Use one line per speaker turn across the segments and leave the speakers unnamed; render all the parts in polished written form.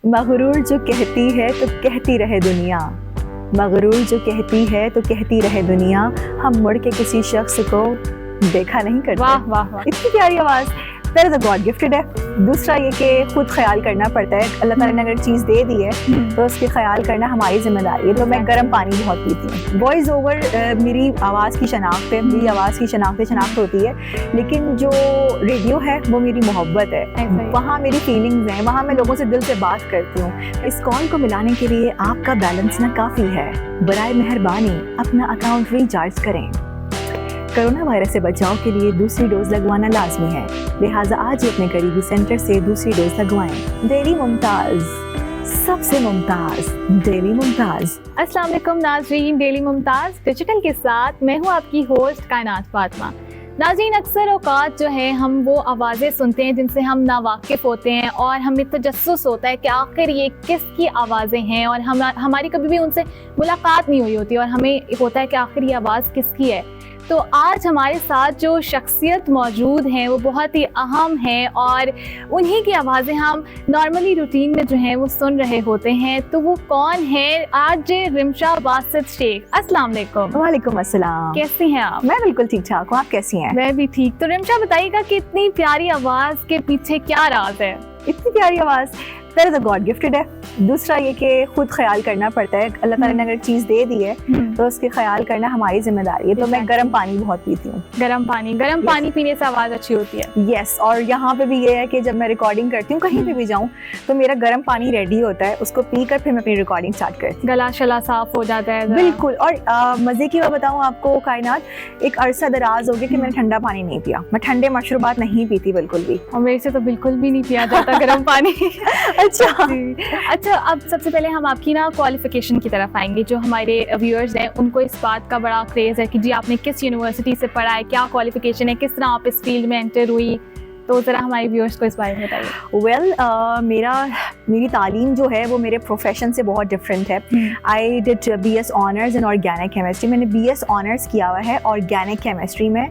मगरूर जो कहती है तो कहती रहे दुनिया, मगरूर जो कहती है तो कहती रहे दुनिया, हम मुड़ के किसी शख्स को देखा नहीं करते।
वाह वाह वाह,
इतनी प्यारी आवाज़। पहले तो गॉड गिफ्टेड है, दूसरा ये कि खुद ख्याल करना पड़ता है। अल्लाह ताला ने अगर चीज़ दे दी है तो उसके ख्याल करना हमारी जिम्मेदारी है। तो मैं गर्म पानी बहुत पीती हूँ। वॉइस ओवर मेरी आवाज़ की शनाख्त है, मेरी आवाज़ की शनाख्त होती है, लेकिन जो रेडियो है वो मेरी मोहब्बत है। वहाँ मेरी फीलिंग्स हैं, वहाँ मैं लोगों से दिल से बात करती हूँ। इस कॉल को मिलाने के लिए आपका बैलेंस ना काफ़ी है, बराए मेहरबानी अपना अकाउंट रिचार्ज करें। कोरोना वायरस से बचाव के लिए दूसरी डोज लगवाना लाजमी है, लिहाजा आज ही अपने करीबी सेंटर से दूसरी डोज लगवाएं। डेली मुमताज़, सबसे मुमताज़, डेली मुमताज़।
अस्सलाम वालेकुम नाज़रीन, डेली मुमताज़ डिजिटल के साथ मैं हूँ आपकी होस्ट कायनात फातिमा। नाज़रीन, अक्सर औकात जो है हम वो आवाज़ें सुनते हैं जिनसे हम नावाकिफ़ होते हैं और हमें तजस्सुस होता है कि आखिर ये किसकी आवाज़ें हैं, और हमारी कभी भी उनसे मुलाकात नहीं हुई होती और हमें होता है कि आखिर ये आवाज़ किसकी है। तो आज हमारे साथ जो शख्सियत मौजूद हैं वो बहुत ही अहम हैं और उन्हीं की आवाज़ें हम नॉर्मली रूटीन में जो हैं वो सुन रहे होते हैं। तो वो कौन है? आज रिमशा बासित शेख। अस्सलाम वालेकुम।
वालेकुम अस्सलाम।
कैसी हैं आप?
मैं बिल्कुल ठीक ठाक हूँ, आप कैसी हैं?
मैं भी ठीक। तो रिमशा बताइएगा कि इतनी प्यारी आवाज़ के पीछे क्या राज है?
इतनी प्यारी आवाज़। पहले तो गॉड गिफ्टेड है, दूसरा ये कि खुद ख्याल करना पड़ता है। अल्लाह ताला ने अगर चीज़ दे दी है तो उसके ख्याल करना हमारी जिम्मेदारी है। तो मैं गर्म पानी बहुत पीती हूँ।
गर्म पानी पीने से आवाज़ अच्छी होती है।
यस, और यहाँ पे भी ये है कि जब मैं रिकॉर्डिंग करती हूँ कहीं पे भी जाऊँ तो मेरा गर्म पानी रेडी होता है, उसको पीकर फिर मैं अपनी रिकॉर्डिंग स्टार्ट करती हूँ।
गला शला साफ हो जाता है।
बिल्कुल। और मज़े की बात बताऊँ आपको कायनात, एक अरसा दराज हो गया कि मैंने ठंडा पानी नहीं पिया। मैं ठंडे मशरूबात नहीं पीती बिल्कुल भी,
और मेरे से तो बिल्कुल भी नहीं पिया जाता गर्म पानी। अच्छा, अब सबसे पहले हम आपकी ना क्वालिफिकेशन की तरफ आएंगे। जो हमारे व्यूअर्स हैं उनको इस बात का बड़ा क्रेज़ है कि जी आपने किस यूनिवर्सिटी से पढ़ा है, क्या क्वालिफिकेशन है, किस तरह आप इस फील्ड में एंटर हुई, तो ज़रा हमारे व्यूअर्स को इस बारे में बताइए।
मेरी तालीम जो है वो मेरे प्रोफेशन से बहुत डिफरेंट है। I did BS honours in organic chemistry. मैंने BS ऑनर्स किया हुआ है ऑर्गेनिक केमिस्ट्री में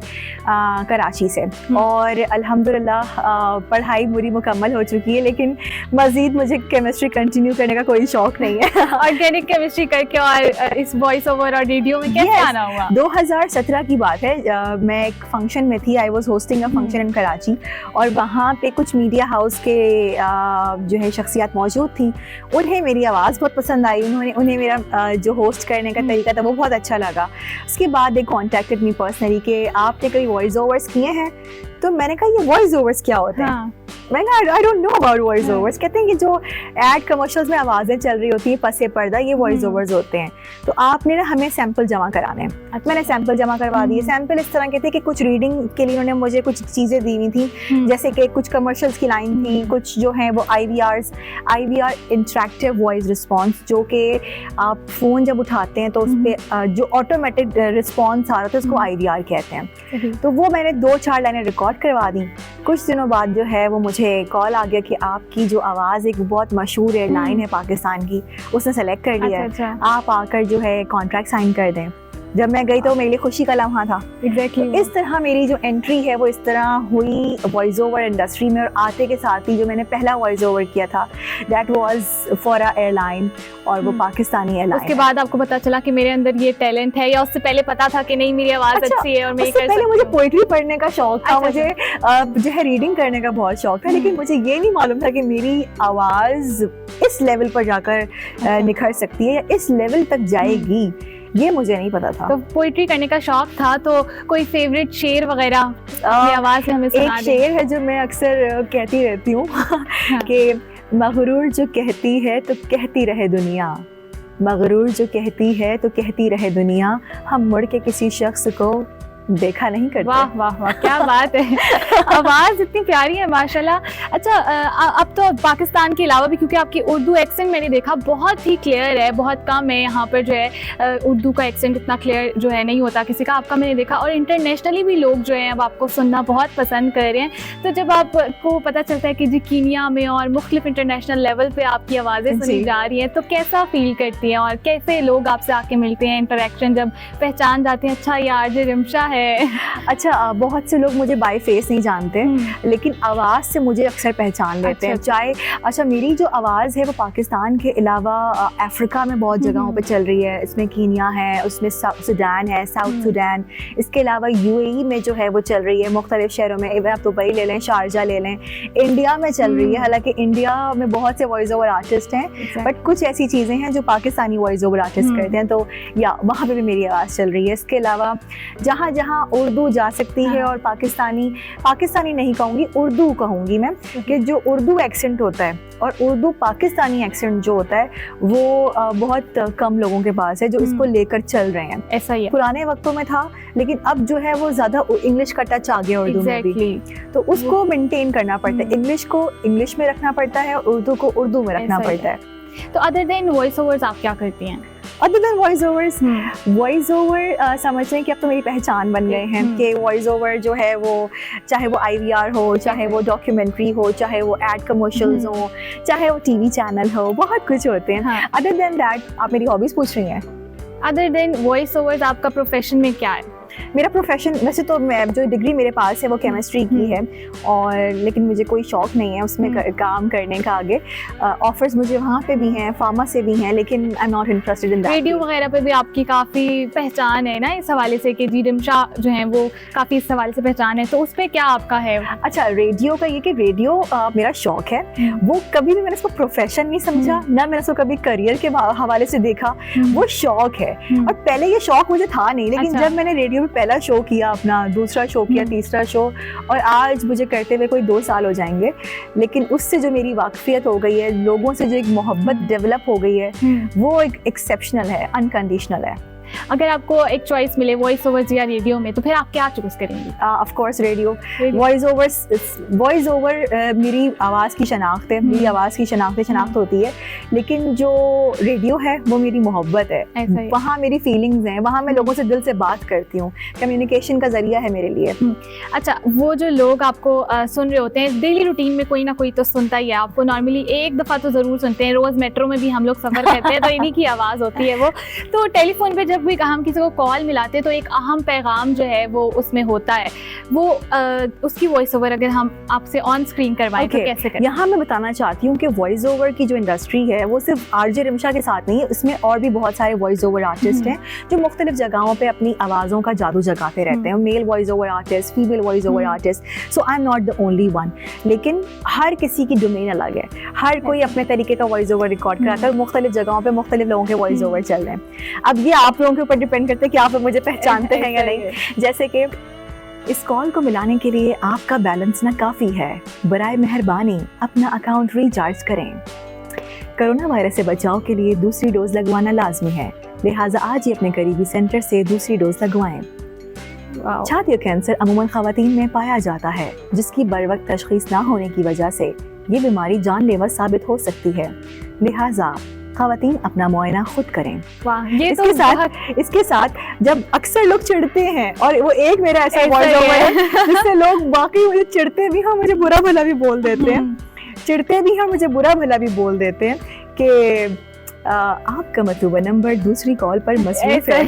कराची से, और अल्हम्दुलिल्लाह पढ़ाई पूरी मुकम्मल हो चुकी है, लेकिन मज़ीद मुझे केमिस्ट्री कंटिन्यू करने का कोई शौक़ नहीं है।
ऑर्गेनिक केमिस्ट्री करके और इस वॉइस ओवर और रेडियो में कैसे आना हुआ?
2017 की बात है। मैं एक फंक्शन में थी, I was hosting a function in Karachi, और वहाँ पे कुछ मीडिया हाउस के जो है शख्सियत मौजूद थी। उन्हें मेरी आवाज़ बहुत पसंद आई, उन्हें मेरा जो होस्ट करने का तरीका था वो बहुत अच्छा लगा। उसके बाद दे कॉन्टैक्टेड मी पर्सनली कि आपने कई वॉइस ओवर्स किए हैं? तो मैंने कहा ये वॉइस ओवर्स क्या होते हैं? हाँ। मैंने I don't know about voice overs. कहते हैं कि जो एड कमर्शियल्स में आवाज़ें चल रही होती है पसे पर्दा, ये वॉइस ओवर्स होते हैं। तो आपने ना हमें सैंपल जमा कराने हैं। अच्छा। मैंने सैंपल जमा करवा दिए। सैंपल इस तरह के थे कि कुछ रीडिंग के लिए उन्होंने मुझे कुछ चीज़ें दी हुई थी, जैसे कि कुछ कमर्शियल्स की लाइन थी, कुछ जो है वो IVR इंटरेक्टिव वॉइस रिस्पॉन्स, जो कि आप फ़ोन जब उठाते हैं तो उस पर जो ऑटोमेटिक रिस्पॉन्स आ रहा था उसको IVR कहते हैं। तो वो मैंने 2-4 लाइनें रिकॉर्ड करवा दी। कुछ दिनों बाद जो है वो मुझे कॉल आ गया कि आपकी जो आवाज़ एक बहुत मशहूर एयरलाइन है पाकिस्तान की, उसने सेलेक्ट कर लिया है, आप आकर जो है कॉन्ट्रैक्ट साइन कर दें। जब मैं गई तो मेरे लिए खुशी का लम्हा था।
एग्जैक्टली।
इस तरह मेरी जो एंट्री है वो इस तरह हुई वॉइस ओवर इंडस्ट्री में। और आते के साथ ही जो मैंने पहला वॉइस ओवर किया था that was for a airline, और वो पाकिस्तानी एयरलाइन।
उसके बाद आपको पता चला कि मेरे अंदर ये टैलेंट है, या उससे पहले पता था कि नहीं मेरी आवाज़ अच्छी है और मैं कर सकती हूं?
पहले मुझे पोइट्री पढ़ने का शौक था। मुझे जो है रीडिंग करने का बहुत शौक था, लेकिन मुझे ये नहीं मालूम था कि मेरी आवाज़ इस लेवल पर जाकर निखर सकती है या इस लेवल तक जाएगी, ये मुझे नहीं पता था।
तो पोइट्री करने का शौक था, तो कोई फेवरेट शेर वगैरह अपनी आवाज़ में हमें सुना?
एक शेर है जो मैं अक्सर कहती रहती हूँ कि मगरूर जो कहती है तो कहती रहे दुनिया, मगरूर जो कहती है तो कहती रहे दुनिया, हम मुड़ के किसी शख्स को देखा नहीं करते।
वाह वाह वाह, क्या बात है। आवाज़ इतनी प्यारी है माशाल्लाह। अच्छा, अब तो पाकिस्तान के अलावा भी, क्योंकि आपकी उर्दू एक्सेंट मैंने देखा बहुत ही क्लियर है, बहुत कम है यहाँ पर जो है उर्दू का एक्सेंट इतना क्लियर जो है नहीं होता किसी का, आपका मैंने देखा। और इंटरनेशनली भी लोग जो हैं अब आपको सुनना बहुत पसंद कर रहे हैं। तो जब आपको पता चलता है कि जी कीनिया में और मुख्तलिफ इंटरनेशनल लेवल पर आपकी आवाज़ें सुनी जा रही हैं, तो कैसा फील करती हैं और कैसे लोग आपसे आके मिलते हैं? इंटरेक्शन जब पहचान जाते हैं, अच्छा यार जो रिमशा है है?
अच्छा, बहुत से लोग मुझे बाय फेस नहीं जानते, लेकिन आवाज़ से मुझे अक्सर पहचान लेते हैं। चाहे अच्छा, मेरी जो आवाज़ है वो पाकिस्तान के अलावा अफ्रीका में बहुत जगहों पे चल रही है। इसमें कीनिया है, उसमें सूडान है, साउथ सूडान, इसके अलावा यूएई में जो है वो चल रही है मुख्तलिफ शहरों में। इवन आप दुबई ले लें, शारजा ले लें, इंडिया में चल रही है। हालांकि इंडिया में बहुत से वॉइस ओवर आर्टिस्ट हैं, बट कुछ ऐसी चीज़ें हैं जो पाकिस्तानी वॉइस ओवर आर्टिस्ट करते हैं, तो या वहाँ पे भी मेरी आवाज़ चल रही है। इसके अलावा जहाँ जहाँ उर्दू जा सकती है और पाकिस्तानी नहीं कहूँगी, उर्दू कहूँगी मैं, कि जो उर्दू एक्सेंट होता है और उर्दू पाकिस्तानी एक्सेंट जो होता है वो बहुत कम लोगों के पास है जो इसको लेकर चल रहे हैं।
ऐसा ही है,
पुराने वक्तों में था, लेकिन अब जो है वो ज़्यादा इंग्लिश का टच आ गया उर्दू में भी, तो उसको मेंटेन करना पड़ता है। इंग्लिश को इंग्लिश में रखना पड़ता है और उर्दू को उर्दू में रखना पड़ता है।
तो अदर देन वॉइस ओवर्स आप क्या करती हैं?
अदर देन वॉइस ओवर समझते हैं कि अब तो मेरी पहचान बन गए हैं कि वॉइस ओवर जो है वो चाहे वो IVR हो, चाहे वो डॉक्यूमेंट्री हो, चाहे वो एड कमर्शियल्स हो, चाहे वो TV चैनल हो, बहुत कुछ होते हैं। अदर देन दैट, आप मेरी हॉबीज पूछ रही हैं।
अदर देन वॉइस ओवर्स आपका प्रोफेशन में क्या है?
मेरा प्रोफेशन, वैसे तो मैं जो डिग्री मेरे पास है वो केमिस्ट्री की है, और लेकिन मुझे कोई शौक नहीं है उसमें काम करने का आगे। ऑफर्स मुझे वहाँ पे भी हैं, फार्मा से भी हैं, लेकिन I am not interested in that.
Radio वगैरह पे भी आपकी काफ़ी पहचान है ना इस हवाले से कि जी रिमशा जो है वो काफ़ी इस हवाले से पहचान है, तो उस पर क्या आपका है?
अच्छा, रेडियो का ये कि रेडियो मेरा शौक है, वो कभी भी मैंने इसको प्रोफेशन नहीं समझा, ना मैंने इसको कभी करियर के हवाले से देखा, वो शौक है। और पहले ये शौक मुझे था नहीं, लेकिन जब मैंने रेडियो में पहला शो किया, अपना दूसरा शो किया, तीसरा शो, और आज मुझे करते हुए कोई 2 साल हो जाएंगे, लेकिन उससे जो मेरी वाकफियत हो गई है, लोगों से जो एक मोहब्बत डेवलप हो गई है, वो एक एक्सेप्शनल है, अनकंडीशनल है।
अगर आपको एक चॉइस मिले वॉइस ओवर या रेडियो में, तो फिर आप क्या चूज करेंगी?
Of course radio. Voice over मेरी आवाज़ की शनाख्त है, मेरी आवाज़ की शनाख्त होती है, लेकिन जो रेडियो है वो मेरी मोहब्बत है, वहाँ मेरी फीलिंग्स हैं, वहाँ मैं लोगों से दिल से बात करती हूँ, कम्युनिकेशन का जरिया है मेरे लिए।
अच्छा, वो जो लोग आपको सुन रहे होते हैं डेली रूटीन में, कोई ना कोई तो सुनता ही है आपको, नॉर्मली एक दफ़ा तो ज़रूर सुनते हैं, रोज़ मेट्रो में भी हम लोग सफ़र करते हैं तो इन्हीं की आवाज़ होती है वो। तो टेलीफोन पे जब भी हम किसी को कॉल मिलाते हैं तो एक अहम पैगाम जो है वो उसमें होता है, वो उसकी वॉइस ओवर अगर हम आपसे ऑन स्क्रीन करवाएं तो कैसे करें?
यहाँ मैं बताना चाहती हूँ कि वॉइस ओवर की जो इंडस्ट्री है वो सिर्फ RJ रिमशा के साथ नहीं है, इसमें और भी बहुत सारे वॉइस ओवर आर्टिस्ट हैं जो मुख्तलिफ जगहों पे अपनी आवाज़ों का जादू जगाते रहते हैं। Male voice over artist, female voice over artist, so I am not the only one, लेकिन हर किसी की डोमेन अलग है, हर कोई अपने तरीके का वॉइस ओवर रिकॉर्ड कराता है, मुख्तलिफ जगहों पर मुख्तलिफ लोगों के वॉइस ओवर चल रहे हैं। अब ये आप लोगों के ऊपर डिपेंड करते हैं कि आप लोग मुझे पहचानते हैं या नहीं। जैसे कि इस कॉल को मिलाने के लिए आपका बैलेंस ना काफ़ी है, बराए मेहरबानी अपना अकाउंट रिचार्ज करें। कोरोना वायरस से बचाव के लिए दूसरी डोज लगवाना लाजमी है, लिहाजा आज ही अपने करीबी सेंटर से दूसरी डोज लगवाएं। छाती कैंसर अमूमन ख़वातीन में पाया जाता है, जिसकी बरवक्त तशखीस ना होने की वजह से ये बीमारी जानलेवा साबित हो सकती है, लिहाजा ख़वातीन अपना मुआयना खुद करें।
ये
इसके साथ जब अक्सर लोग चिढ़ते हैं, और वो एक मेरा ऐसा वॉइस ओवर है जिससे लोग बाकी मुझे चिढ़ते भी हैं, मुझे बुरा भला भी बोल देते हैं, चिढ़ते भी हैं, मुझे बुरा भला भी बोल देते हैं कि आपका मतलूबा नंबर दूसरी कॉल पर मसरूफ है।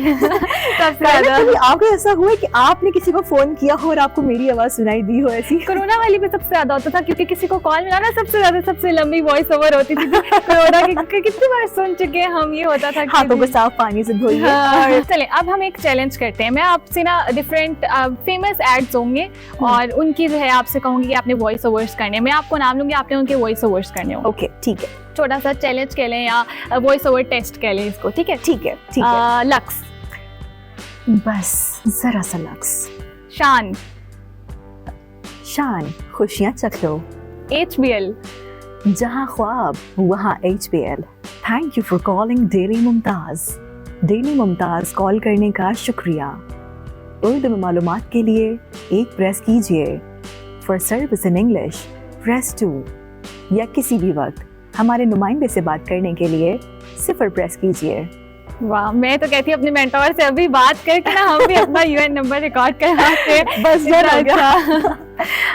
कभी आपको ऐसा हुआ कि आपने किसी को फोन किया हो और आपको मेरी आवाज सुनाई दी हो? ऐसी
कोरोना वाली में सबसे ज्यादा होता था, क्योंकि किसी को कॉल मिलाना सबसे लंबी वॉइस ओवर होती थी। कोरोना की कितनी बार सुन चुके हैं हम, ये होता था
हाथों को साफ पानी से धोइए।
चले अब हम एक चैलेंज करते हैं, मैं आपसे ना डिफरेंट फेमस एड्स होंगे और उनकी जो है आपसे कहूंगी कि आपने वॉइस ओवर्स करने, मैं आपको नाम लूंगी, आपने उनके वॉइस ओवर्स करने होंगे।
ओके, ठीक है,
छोटा सा चैलेंज कह लें या वॉइस ओवर टेस्ट कह लें इसको, ठीक है?
ठीक है, ठीक है।
लक्स,
बस जरा सा लक्स।
शान,
शान खुशियां चख लो।
HBL,
जहां ख्वाब वहां HBL। Thank you for calling daily Mumtaz. Daily Mumtaz call करने का शुक्रिया। उर्दू में मालूमात के लिए 1 प्रेस कीजिए। For service in English press 2, या किसी भी वक्त हमारे नुमाइंदे से बात करने के लिए 0 प्रेस कीजिए।
वाह, मैं तो कहती हूँ अपने मेंटोर से अभी बात करके ना हम भी अपना UN नंबर रिकॉर्ड करवाते हैं।
बस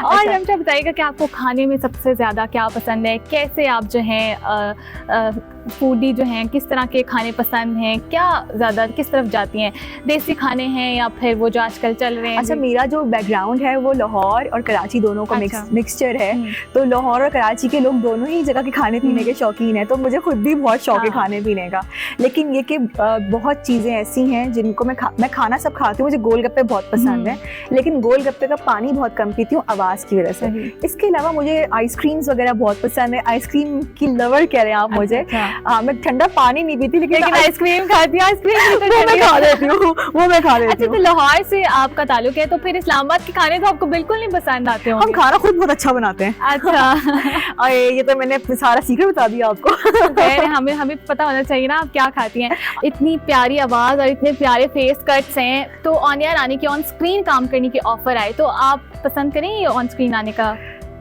और
अच्छा।
हमसे बताइएगा कि आपको खाने में सबसे ज़्यादा क्या पसंद है, कैसे आप जो हैं फूडी जो हैं, किस तरह के खाने पसंद हैं, क्या ज़्यादा किस तरफ जाती हैं, देसी खाने हैं या फिर वो जो आजकल चल रहे हैं?
अच्छा, मेरा जो बैकग्राउंड है वो लाहौर और कराची दोनों का
अच्छा।
मिक्सचर है। तो लाहौर और कराची के लोग दोनों ही जगह के खाने पीने के शौकीन हैं, तो मुझे खुद भी बहुत शौक है
हाँ।
खाने पीने का। लेकिन ये कि बहुत चीज़ें ऐसी हैं जिनको मैं खाना सब खाती हूँ। मुझे गोलगप्पे बहुत पसंद है, लेकिन गोलगप्पे का पानी बहुत कम पीती हूँ आवाज़ की वजह से। इसके अलावा मुझे आइसक्रीम्स वगैरह बहुत पसंद है। आइसक्रीम की लवर कह रहे हैं आप मुझे। हाँ, मैं ठंडा पानी नहीं पीती, लेकिन
आइसक्रीम खाती हूँ, आइसक्रीम
वो मैं खा लेती हूँ, वो मैं खा लेती
अच्छा,
हूँ।
तो लाहौर से आपका ताल्लुक है, तो फिर इस्लामाबाद के खाने तो आपको बिल्कुल नहीं पसंद आते
हम
होंगे।
खाना खुद बहुत अच्छा बनाते हैं।
अच्छा।
और ये तो मैंने सारा सीक्रेट बता दिया आपको।
खैर, हमें पता होना चाहिए ना आप क्या खाती हैं। इतनी प्यारी आवाज़ और इतने प्यारे फेस कट्स हैं, तो ऑन एयर आने की, ऑन स्क्रीन काम करने की ऑफर आए तो आप पसंद करें ऑन स्क्रीन आने का?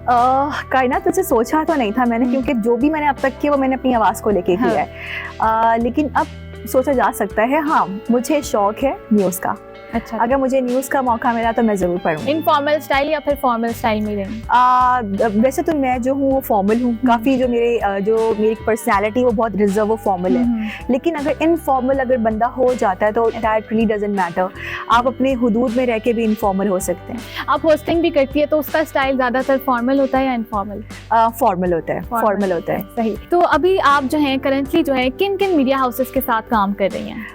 कायनात, वैसे सोचा तो नहीं था मैंने, क्योंकि जो भी मैंने अब तक किया वो मैंने अपनी आवाज़ को लेके किया है। लेकिन अब सोचा जा सकता है। हाँ, मुझे शौक है न्यूज़ का।
अच्छा,
अगर मुझे न्यूज़ का मौका मिला तो मैं ज़रूर पढ़ूँगी।
इनफॉर्मल स्टाइल या फिर फॉर्मल स्टाइल में देंगे?
वैसे तो मैं जो हूँ वो फॉर्मल हूँ काफ़ी। जो मेरी पर्सनैलिटी वो बहुत रिजर्व और फॉर्मल है। लेकिन अगर इनफॉर्मल अगर बंदा हो जाता है तो दैट रियली डजंट मैटर। आप अपने हुदूद में रह के भी इनफॉर्मल हो सकते हैं।
आप होस्टिंग भी करती है, तो उसका स्टाइल ज़्यादातर फॉर्मल होता है या इनफॉर्मल?
फॉर्मल होता है, फॉर्मल होता है।
सही। तो अभी आप जो हैं करंटली जो है किन किन मीडिया हाउसेस के साथ काम कर रही हैं?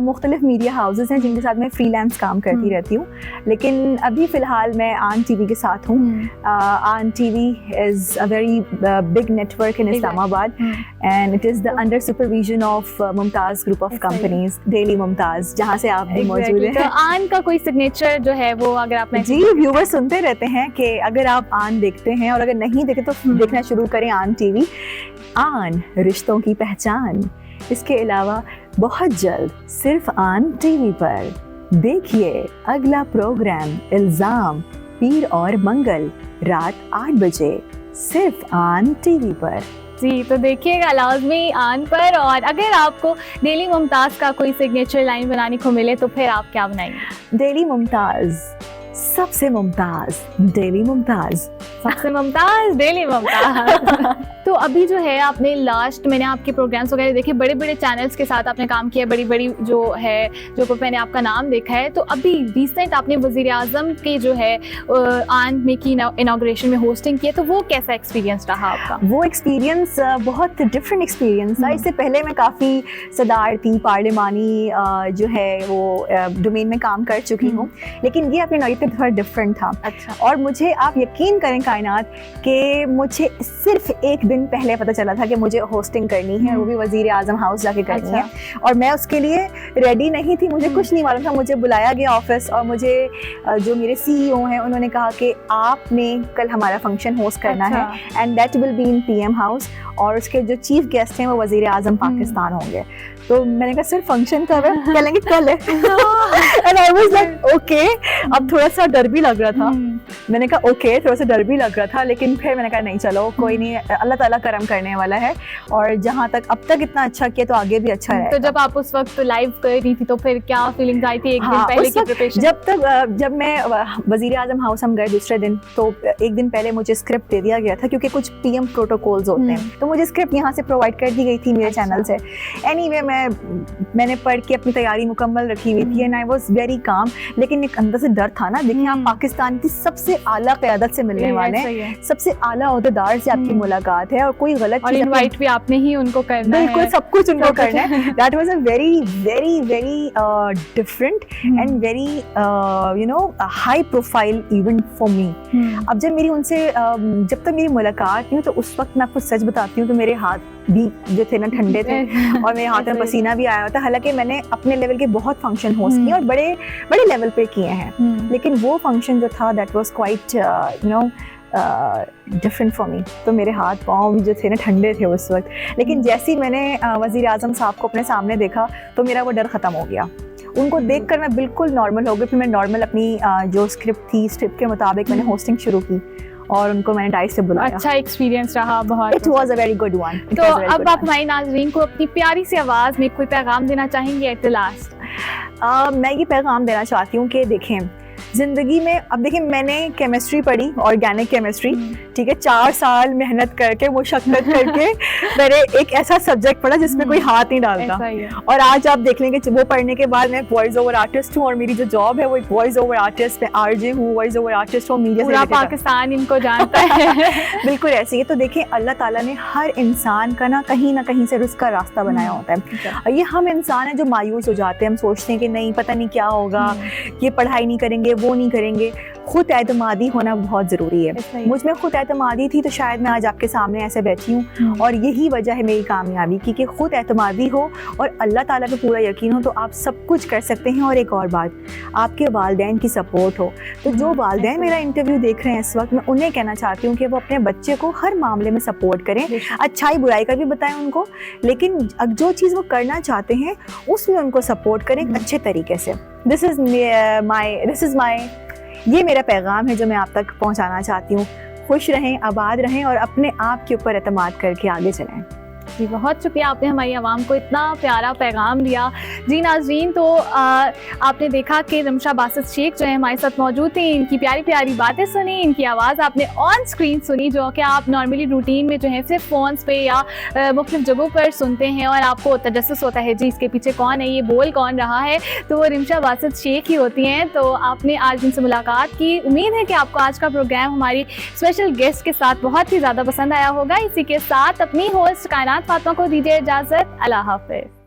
मुख्तलिफ मीडिया हाउसेस हैं जिनके साथ मैं फ्रीलांस काम करती रहती हूँ। लेकिन अभी फ़िलहाल मैं आन टीवी के साथ हूँ। आन TV is a very big network in Islamabad and it is the under supervision of Mumtaz group of companies, daily Mumtaz, जहाँ से आप भी मौजूद हैं।
तो आन का कोई सिग्नेचर जो है वो अगर आप
जी, व्यूवर सुनते रहते हैं कि अगर आप आन देखते हैं और अगर नहीं देखे तो देखना शुरू करें आन टीवी। आन, रिश्तों की पहचान। इसके अलावा बहुत जल्द सिर्फ आन टीवी पर देखिए अगला प्रोग्राम इल्जाम, पीर और मंगल, रात 8 बजे सिर्फ आन टीवी पर।
जी, तो देखिएगा लाजमी आन पर। और अगर आपको डेली मुमताज़ का कोई सिग्नेचर लाइन बनाने को मिले तो फिर आप क्या बनाएंगे?
डेली मुमताज़, सबसे मुमताज़ डेली मुमताज़,
सबसे मुमताज़ डेली मुमताज़। तो अभी जो है आपने लास्ट, मैंने आपके प्रोग्राम्स वगैरह देखे, बड़े बड़े चैनल्स के साथ आपने काम किया, बड़ी बड़ी जो है जो मैंने आपका नाम देखा है। तो अभी रिसेंट आपने वज़ीर आज़म के जो है आन में की इनॉग्रेशन में होस्टिंग किया, तो वो कैसा एक्सपीरियंस रहा आपका?
वो एक्सपीरियंस बहुत डिफरेंट एक्सपीरियंस था। इससे पहले मैं काफ़ी सदारती पार्लिमानी जो है वो डोमेन में काम कर चुकी हूँ, लेकिन ये अपने नॉलेज पे थोड़ा डिफरेंट था।
अच्छा।
और मुझे, आप यकीन करें कायनात, कि मुझे सिर्फ एक दिन पहले पता चला था कि मुझे होस्टिंग करनी है, वो भी वज़ीर आज़म हाउस जाके करनी है। और मैं उसके लिए रेडी नहीं थी, मुझे कुछ नहीं मालूम था। मुझे बुलाया गया ऑफिस और मुझे जो मेरे CEO हैं उन्होंने कहा कि आपने कल हमारा फंक्शन होस्ट करना है and that will be in PM house, और उसके जो चीफ गेस्ट हैं वो वज़ीर आज़म पाकिस्तान होंगे। तो मैंने कहा सिर्फ फंक्शन कब है? कह लेंगे कल है। And I was like okay. अब थोड़ा सा डर भी लग रहा था। मैंने कहा ओके, थोड़ा सा डर भी लग रहा था, लेकिन फिर मैंने कहा नहीं, चलो कोई नहीं, अल्लाह ताला करम करने वाला है। और जहाँ तक अब तक इतना अच्छा किया तो आगे भी अच्छा रहेगा।
तो जब आप उस वक्त लाइव कर रही थी तो फिर क्या फीलिंग्स आई थी एक दिन पहले की प्रिपरेशन?
जब मैं वज़ीर आज़म हाउस हम गए दूसरे दिन, तो एक दिन पहले मुझे स्क्रिप्ट दे दिया गया था, क्योंकि कुछ PM प्रोटोकॉल्स होते हैं, तो मुझे स्क्रिप्ट यहाँ से प्रोवाइड कर दी गई थी मेरे चैनल से। एनीवे, मैंने पढ़ के अपनी तैयारी मुकम्मल रखी हुई थी and I was very calm. लेकिन एक अंदर से डर था ना। देखिए, आप पाकिस्तान की सबसे आला क़यादत से मिलने वाले हैं, सबसे आला ओहदेदार से आपकी मुलाकात है, और कोई गलत चीज़,
इनवाइट भी आपने ही उनको करना है,
बिल्कुल सब कुछ उनको करना है। That was a very very very different and very high profile event for me. अब जब मेरी उनसे जब तक मेरी मुलाकात हुई, तो उस वक्त मैं आपको सच बताती हूँ तो मेरे हाथ भी जो थे ना ठंडे थे और मेरे हाथ में पसीना भी आया था। हालांकि मैंने अपने लेवल के बहुत फंक्शन होस्ट किए और बड़े बड़े लेवल पे किए हैं, लेकिन वो फंक्शन जो था that was quite different for me. तो मेरे हाथ पाँव भी जो थे ना ठंडे थे उस वक्त। लेकिन जैसे ही मैंने वज़ीर आज़म साहब को अपने सामने देखा तो मेरा वो डर ख़त्म हो गया। उनको देखकर मैं बिल्कुल नॉर्मल हो गई। फिर मैं नॉर्मल अपनी जो स्क्रिप्ट थी, स्क्रिप्ट के मुताबिक मैंने होस्टिंग शुरू की और उनको मैंने डाइस से बुलाया।
अच्छा एक्सपीरियंस रहा बहुत।
It was a very good one.
तो अब आप हमारी नाज़रीन को अपनी प्यारी सी आवाज़ में कोई पैगाम देना चाहेंगे एट द लास्ट?
मैं ये पैगाम देना चाहती हूँ कि देखें, ज़िंदगी में अब देखिए मैंने केमिस्ट्री पढ़ी, ऑर्गेनिक केमिस्ट्री, ठीक है, 4 साल मेहनत करके मुशक्कत करके मैंने एक ऐसा सब्जेक्ट पढ़ा जिसमें कोई हाथ नहीं डालता।
ऐसा ही है।
और आज आप देख लेंगे वो पढ़ने के बाद मैं वॉइस ओवर आर्टिस्ट हूँ और मेरी जो जॉब है वो एक वॉइस ओवर आर्टिस्ट, मैं आरजे हूँ, वॉइस ओवर आर्टिस्ट हूँ, मीडिया
पूरा पाकिस्तान इनको जानता है।
बिल्कुल ऐसे ही। तो देखिए अल्लाह ताला ने हर इंसान का ना कहीं से उसका रास्ता बनाया होता है। और ये हम इंसान हैं जो मायूस हो जाते हैं, हम सोचते हैं कि नहीं पता नहीं क्या होगा, ये पढ़ाई नहीं करेंगे, वो नहीं करेंगे। खुद एतमादी होना बहुत ज़रूरी है। मुझ में खुद एतमादी थी तो शायद मैं आज आपके सामने ऐसे बैठी हूँ, और यही वजह है मेरी कामयाबी की कि खुद एतमादी हो और अल्लाह ताला पे पूरा यकीन हो तो आप सब कुछ कर सकते हैं। और एक और बात, आपके वालिदैन की सपोर्ट हो। तो जो वालिदैन मेरा इंटरव्यू देख रहे हैं इस वक्त, मैं उन्हें कहना चाहती हूँ कि वो अपने बच्चे को हर मामले में सपोर्ट करें, अच्छाई बुराई का भी बताएं उनको, लेकिन जो चीज़ वो करना चाहते हैं उसमें उनको सपोर्ट करें अच्छे तरीके से। दिस इज़ माई ये मेरा पैगाम है जो मैं आप तक पहुंचाना चाहती हूँ। खुश रहें, आबाद रहें और अपने आप के ऊपर एतमाद करके आगे चलें।
जी बहुत शुक्रिया, आपने हमारी आवाम को इतना प्यारा पैगाम दिया। जी नाज़रीन, तो आपने देखा कि रिमशा बासित शेख जो है हमारे साथ मौजूद थी, इनकी प्यारी प्यारी बातें सुनी, इनकी आवाज़ आपने ऑन स्क्रीन सुनी, जो कि आप नॉर्मली रूटीन में जो है सिर्फ फ़ोन्स पे या मुख्तलिफ जगहों पर सुनते हैं और आपको तजस्सुस होता है जी इसके पीछे कौन है, ये बोल कौन रहा है, तो वो रिमशा बासित शेख ही होती हैं। तो आपने आज उनसे मुलाकात की। उम्मीद है कि आपको आज का प्रोग्राम हमारी स्पेशल गेस्ट के साथ बहुत ही ज़्यादा पसंद आया होगा। इसी के साथ अपनी होस्ट कायनात फातिमा को दीजिए इजाज़त। अल्लाह हाफ़िज़।